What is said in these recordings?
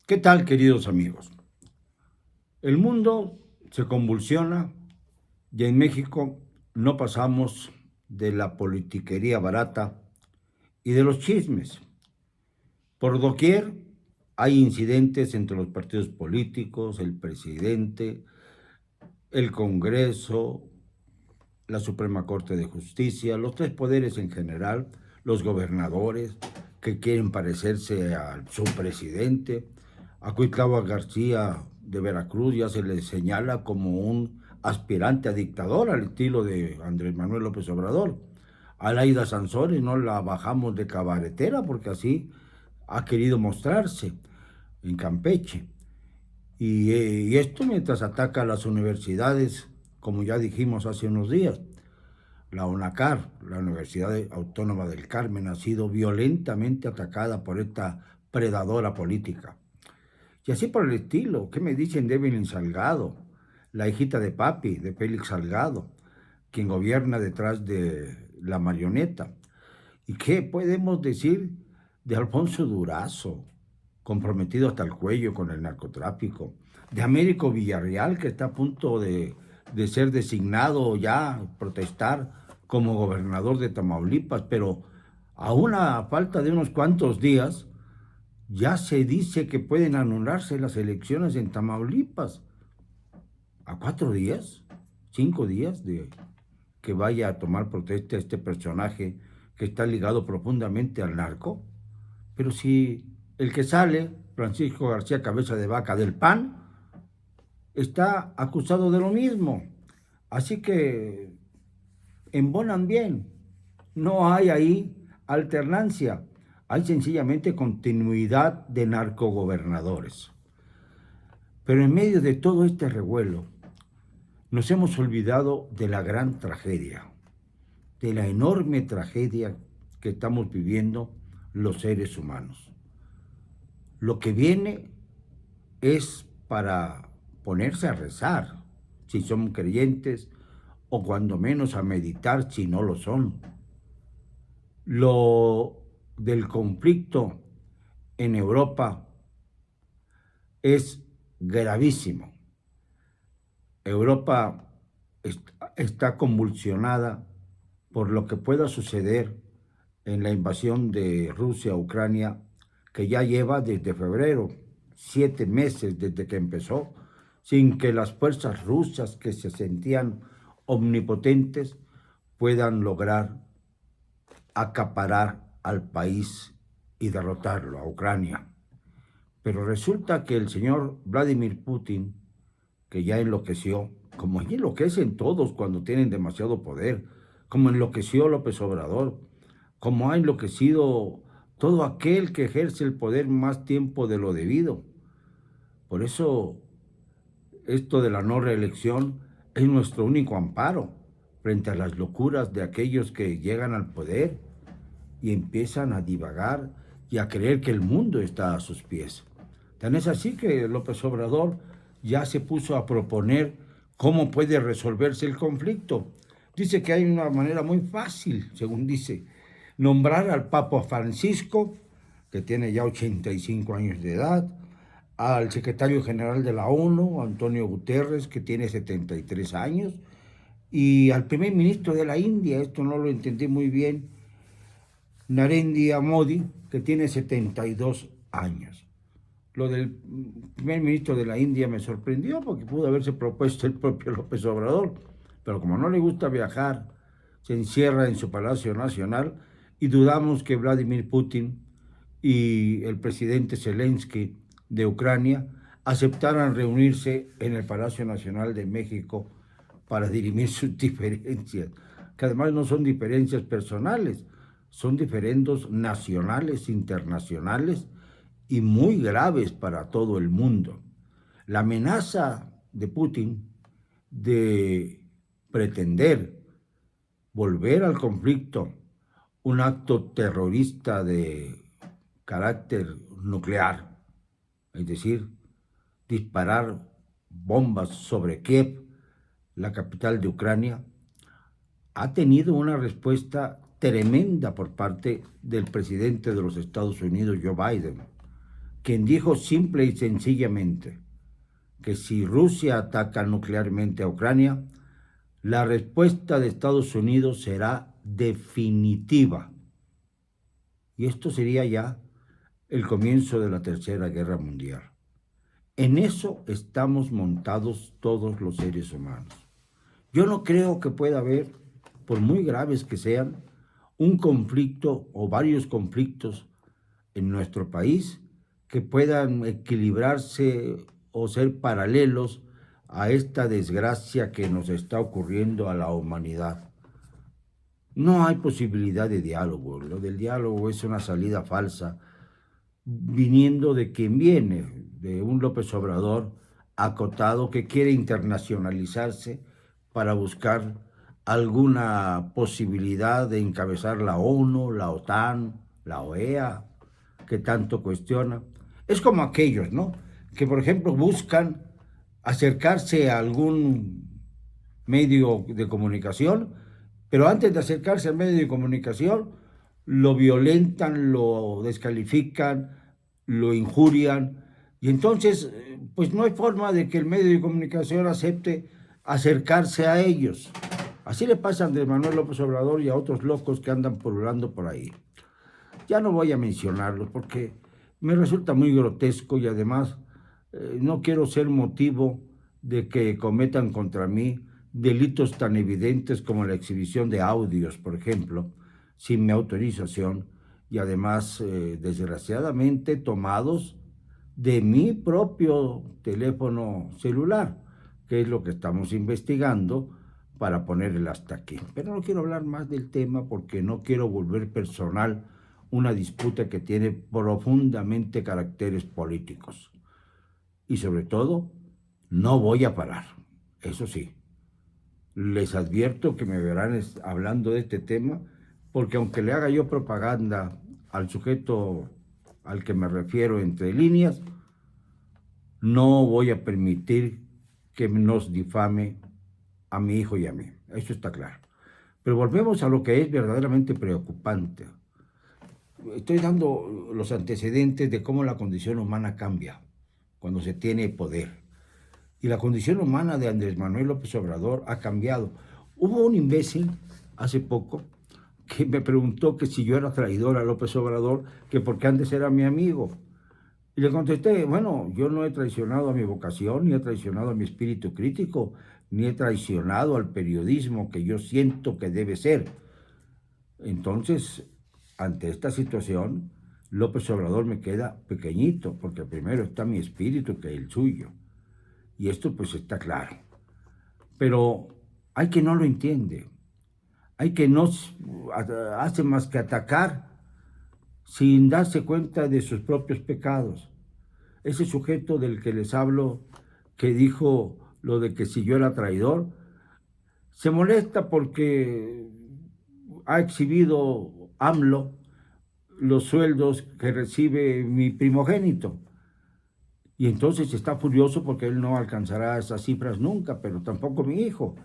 ¿Qué tal, queridos amigos? El mundo se convulsiona y en México no pasamos de la politiquería barata y de los chismes. Por doquier hay incidentes entre los partidos políticos, el presidente, el Congreso, la Suprema Corte de Justicia, los tres poderes en general, los gobernadores que quieren parecerse a su presidente. A Cuitlahua García de Veracruz ya se le señala como un aspirante a dictador al estilo de Andrés Manuel López Obrador. A Laida Sansores no la bajamos de cabaretera porque así ha querido mostrarse en Campeche. Y esto mientras ataca a las universidades, como ya dijimos hace unos días. La UNACAR, la Universidad Autónoma del Carmen, ha sido violentamente atacada por esta predadora política. Y así por el estilo, ¿qué me dicen de Evelyn Salgado, la hijita de papi, de Félix Salgado, quien gobierna detrás de la marioneta? ¿Y qué podemos decir de Alfonso Durazo, comprometido hasta el cuello con el narcotráfico? De Américo Villarreal, que está a punto de ser designado ya, protestar como gobernador de Tamaulipas, pero a una falta de unos cuantos días, ya se dice que pueden anularse las elecciones en Tamaulipas. ¿A 4 días? ¿5 días de que vaya a tomar protesta este personaje que está ligado profundamente al narco? Pero si el que sale, Francisco García Cabeza de Vaca del PAN, está acusado de lo mismo. Así que embonan bien. No hay ahí alternancia. Hay sencillamente continuidad de narcogobernadores. Pero en medio de todo este revuelo, nos hemos olvidado de la gran tragedia, de la enorme tragedia que estamos viviendo los seres humanos. Lo que viene es para ponerse a rezar, si son creyentes, o cuando menos a meditar si no lo son. Lo del conflicto en Europa es gravísimo. Europa está convulsionada por lo que pueda suceder en la invasión de Rusia a Ucrania, que ya lleva desde febrero, 7 meses desde que empezó, sin que las fuerzas rusas que se sentían omnipotentes puedan lograr acaparar al país y derrotarlo, a Ucrania. Pero resulta que el señor Vladimir Putin, que ya enloqueció, como enloquecen todos cuando tienen demasiado poder, como enloqueció López Obrador, como ha enloquecido todo aquel que ejerce el poder más tiempo de lo debido. Por eso, esto de la no reelección es nuestro único amparo frente a las locuras de aquellos que llegan al poder y empiezan a divagar y a creer que el mundo está a sus pies. Tan es así que López Obrador ya se puso a proponer cómo puede resolverse el conflicto. Dice que hay una manera muy fácil, según dice, nombrar al Papa Francisco, que tiene ya 85 años de edad, al secretario general de la ONU, Antonio Guterres, que tiene 73 años, y al primer ministro de la India, esto no lo entendí muy bien, Narendra Modi, que tiene 72 años. Lo del primer ministro de la India me sorprendió porque pudo haberse propuesto el propio López Obrador, pero como no le gusta viajar, se encierra en su Palacio Nacional y dudamos que Vladimir Putin y el presidente Zelensky de Ucrania aceptaran reunirse en el Palacio Nacional de México para dirimir sus diferencias, que además no son diferencias personales, son diferendos nacionales, internacionales y muy graves para todo el mundo. La amenaza de Putin de pretender volver al conflicto, un acto terrorista de carácter nuclear, es decir, disparar bombas sobre Kiev, la capital de Ucrania, ha tenido una respuesta tremenda por parte del presidente de los Estados Unidos, Joe Biden, quien dijo simple y sencillamente que si Rusia ataca nuclearmente a Ucrania, la respuesta de Estados Unidos será definitiva. Y esto sería ya el comienzo de la Tercera Guerra Mundial. En eso estamos montados todos los seres humanos. Yo no creo que pueda haber, por muy graves que sean, un conflicto o varios conflictos en nuestro país que puedan equilibrarse o ser paralelos a esta desgracia que nos está ocurriendo a la humanidad. No hay posibilidad de diálogo. Lo del diálogo es una salida falsa, viniendo de quien viene, de un López Obrador acotado que quiere internacionalizarse para buscar alguna posibilidad de encabezar la ONU, la OTAN, la OEA, que tanto cuestiona. Es como aquellos, ¿no? Que, por ejemplo, buscan acercarse a algún medio de comunicación, pero antes de acercarse al medio de comunicación, lo violentan, lo descalifican, lo injurian, y entonces, pues no hay forma de que el medio de comunicación acepte acercarse a ellos. Así le pasa a Andrés Manuel López Obrador y a otros locos que andan pululando por ahí. Ya no voy a mencionarlos porque me resulta muy grotesco y además no quiero ser motivo de que cometan contra mí delitos tan evidentes como la exhibición de audios, por ejemplo, sin mi autorización y además, desgraciadamente, tomados de mi propio teléfono celular, que es lo que estamos investigando para ponerle hasta aquí. Pero no quiero hablar más del tema porque no quiero volver personal una disputa que tiene profundamente caracteres políticos. Y sobre todo, no voy a parar. Eso sí, les advierto que me verán hablando de este tema, porque aunque le haga yo propaganda al sujeto al que me refiero entre líneas, no voy a permitir que nos difame a mi hijo y a mí. Eso está claro. Pero volvemos a lo que es verdaderamente preocupante. Estoy dando los antecedentes de cómo la condición humana cambia cuando se tiene poder. Y la condición humana de Andrés Manuel López Obrador ha cambiado. Hubo un imbécil hace poco que me preguntó que si yo era traidor a López Obrador, que porque antes era mi amigo. Y le contesté, bueno, yo no he traicionado a mi vocación, ni he traicionado a mi espíritu crítico, ni he traicionado al periodismo que yo siento que debe ser. Entonces, ante esta situación, López Obrador me queda pequeñito, porque primero está mi espíritu que el suyo. Y esto pues está claro. Pero hay que no lo entiende. Hay que no hace más que atacar sin darse cuenta de sus propios pecados. Ese sujeto del que les hablo, que dijo lo de que si yo era traidor, se molesta porque ha exhibido AMLO los sueldos que recibe mi primogénito. Y entonces está furioso porque él no alcanzará esas cifras nunca, pero tampoco mi hijo.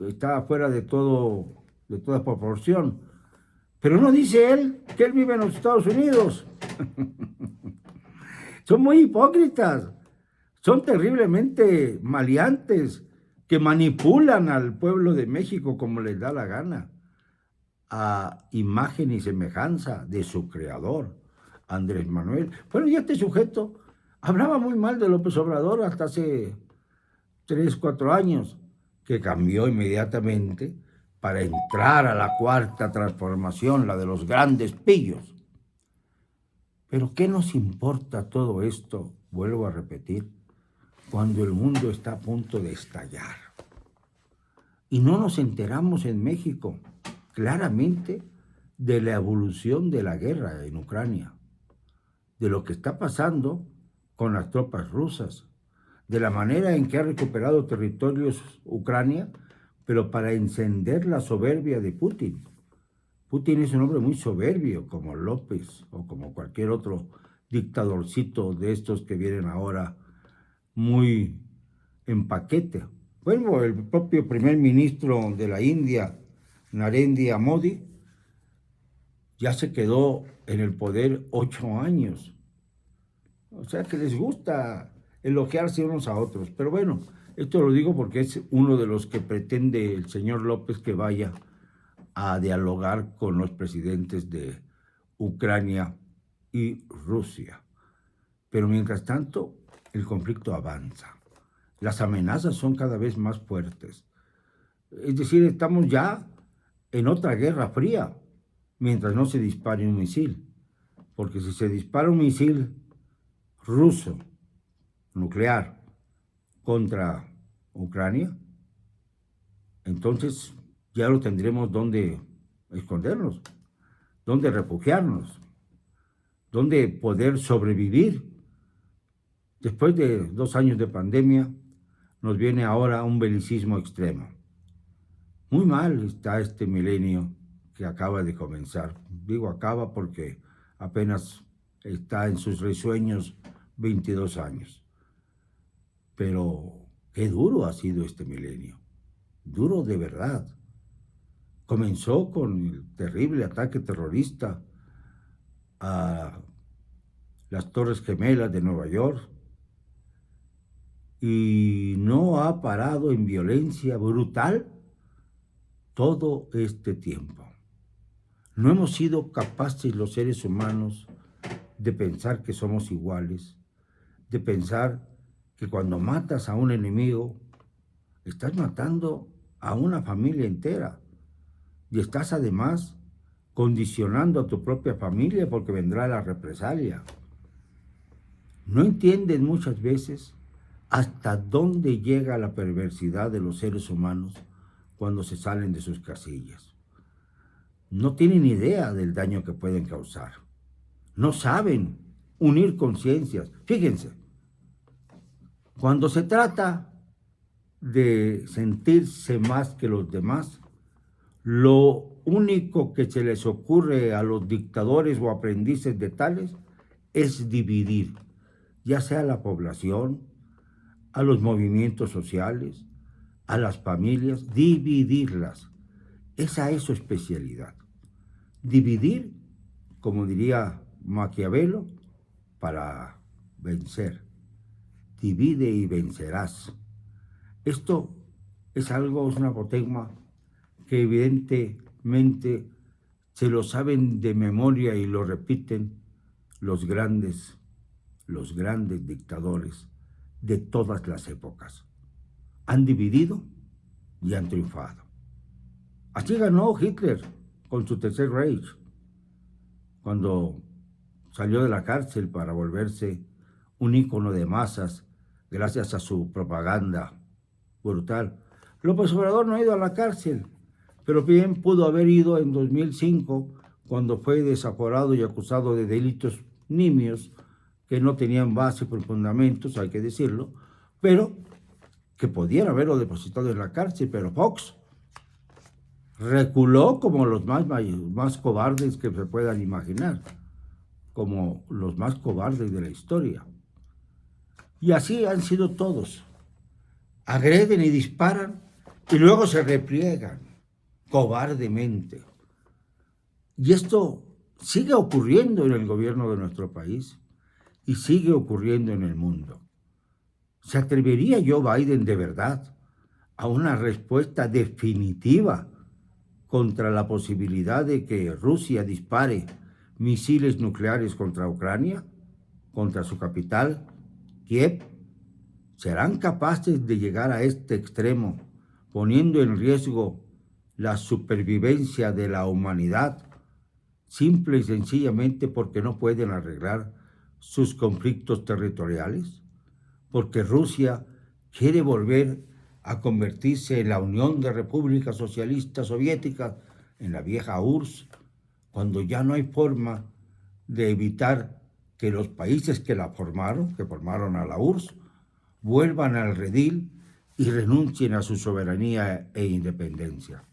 Está fuera de toda proporción. Pero no dice él que él vive en los Estados Unidos. Son muy hipócritas. Son terriblemente maleantes que manipulan al pueblo de México como les da la gana, a imagen y semejanza de su creador, Andrés Manuel. Bueno, y este sujeto hablaba muy mal de López Obrador hasta hace 3, 4 años, que cambió inmediatamente para entrar a la cuarta transformación, la de los grandes pillos. Pero ¿qué nos importa todo esto? Vuelvo a repetir, cuando el mundo está a punto de estallar. Y no nos enteramos en México claramente de la evolución de la guerra en Ucrania, de lo que está pasando con las tropas rusas, de la manera en que ha recuperado territorios Ucrania, pero para encender la soberbia de Putin. Putin es un hombre muy soberbio, como López o como cualquier otro dictadorcito de estos que vienen ahora muy en paquete. Bueno, el propio primer ministro de la India, Narendra Modi, ya se quedó en el poder 8 años. O sea que les gusta elogiarse unos a otros. Pero bueno, esto lo digo porque es uno de los que pretende el señor López que vaya a dialogar con los presidentes de Ucrania y Rusia. Pero mientras tanto, el conflicto avanza. Las amenazas son cada vez más fuertes. Es decir, estamos ya en otra guerra fría, mientras no se dispare un misil. Porque si se dispara un misil ruso, nuclear, contra Ucrania, entonces ya lo tendremos donde escondernos, donde refugiarnos, donde poder sobrevivir. Después de 2 años de pandemia, nos viene ahora un belicismo extremo. Muy mal está este milenio que acaba de comenzar. Digo acaba porque apenas está en sus risueños 22 años. Pero qué duro ha sido este milenio. Duro de verdad. Comenzó con el terrible ataque terrorista a las Torres Gemelas de Nueva York y no ha parado en violencia brutal todo este tiempo. No hemos sido capaces los seres humanos de pensar que somos iguales, de pensar que cuando matas a un enemigo, estás matando a una familia entera y estás además condicionando a tu propia familia porque vendrá la represalia. No entienden muchas veces hasta dónde llega la perversidad de los seres humanos cuando se salen de sus casillas. No tienen idea del daño que pueden causar. No saben unir conciencias. Fíjense, cuando se trata de sentirse más que los demás, lo único que se les ocurre a los dictadores o aprendices de tales es dividir, ya sea a la población, a los movimientos sociales, a las familias, dividirlas. Esa es su especialidad. Dividir, como diría Maquiavelo, para vencer. Divide y vencerás. Esto es algo, es una apotegma que evidentemente se lo saben de memoria y lo repiten los grandes dictadores de todas las épocas. Han dividido y han triunfado. Así ganó Hitler con su Tercer Reich, cuando salió de la cárcel para volverse un ícono de masas gracias a su propaganda brutal. López Obrador no ha ido a la cárcel, pero bien pudo haber ido en 2005 cuando fue desaforado y acusado de delitos nimios que no tenían base por fundamentos, hay que decirlo, pero que podían haberlo depositado en la cárcel, pero Fox reculó como los más cobardes que se puedan imaginar, como los más cobardes de la historia. Y así han sido todos. Agreden y disparan y luego se repliegan cobardemente. Y esto sigue ocurriendo en el gobierno de nuestro país y sigue ocurriendo en el mundo. ¿Se atrevería Joe Biden de verdad a una respuesta definitiva contra la posibilidad de que Rusia dispare misiles nucleares contra Ucrania, contra su capital, Kiev? ¿Serán capaces de llegar a este extremo, poniendo en riesgo la supervivencia de la humanidad, simple y sencillamente porque no pueden arreglar sus conflictos territoriales? Porque Rusia quiere volver a convertirse en la Unión de Repúblicas Socialistas Soviéticas, en la vieja URSS, cuando ya no hay forma de evitar que los países que formaron a la URSS, vuelvan al redil y renuncien a su soberanía e independencia.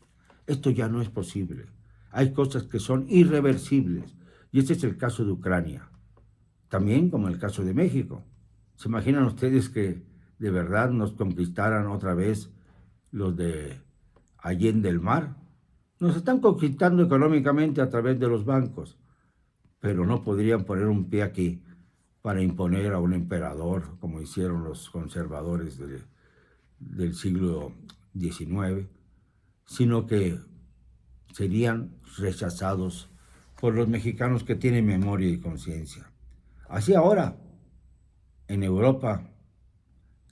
Esto ya no es posible. Hay cosas que son irreversibles, y este es el caso de Ucrania, también como el caso de México. ¿Se imaginan ustedes que de verdad nos conquistaran otra vez los de Allende el Mar? Nos están conquistando económicamente a través de los bancos, pero no podrían poner un pie aquí, para imponer a un emperador, como hicieron los conservadores del siglo XIX, sino que serían rechazados por los mexicanos que tienen memoria y conciencia. Así ahora, en Europa,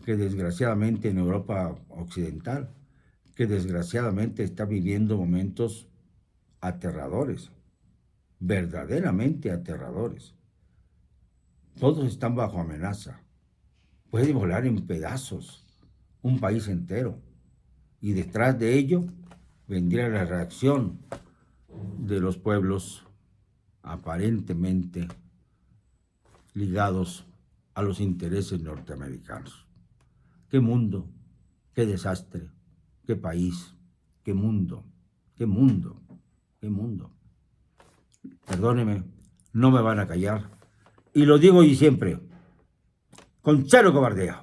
que desgraciadamente en Europa occidental, que desgraciadamente está viviendo momentos aterradores, verdaderamente aterradores. Todos están bajo amenaza. Puede volar en pedazos un país entero. Y detrás de ello vendría la reacción de los pueblos aparentemente ligados a los intereses norteamericanos. ¡Qué mundo! ¡Qué desastre! ¡Qué país! ¡Qué mundo! ¡Qué mundo! ¡Qué mundo! Perdóneme, no me van a callar. Y lo digo y siempre, con cero cobardía.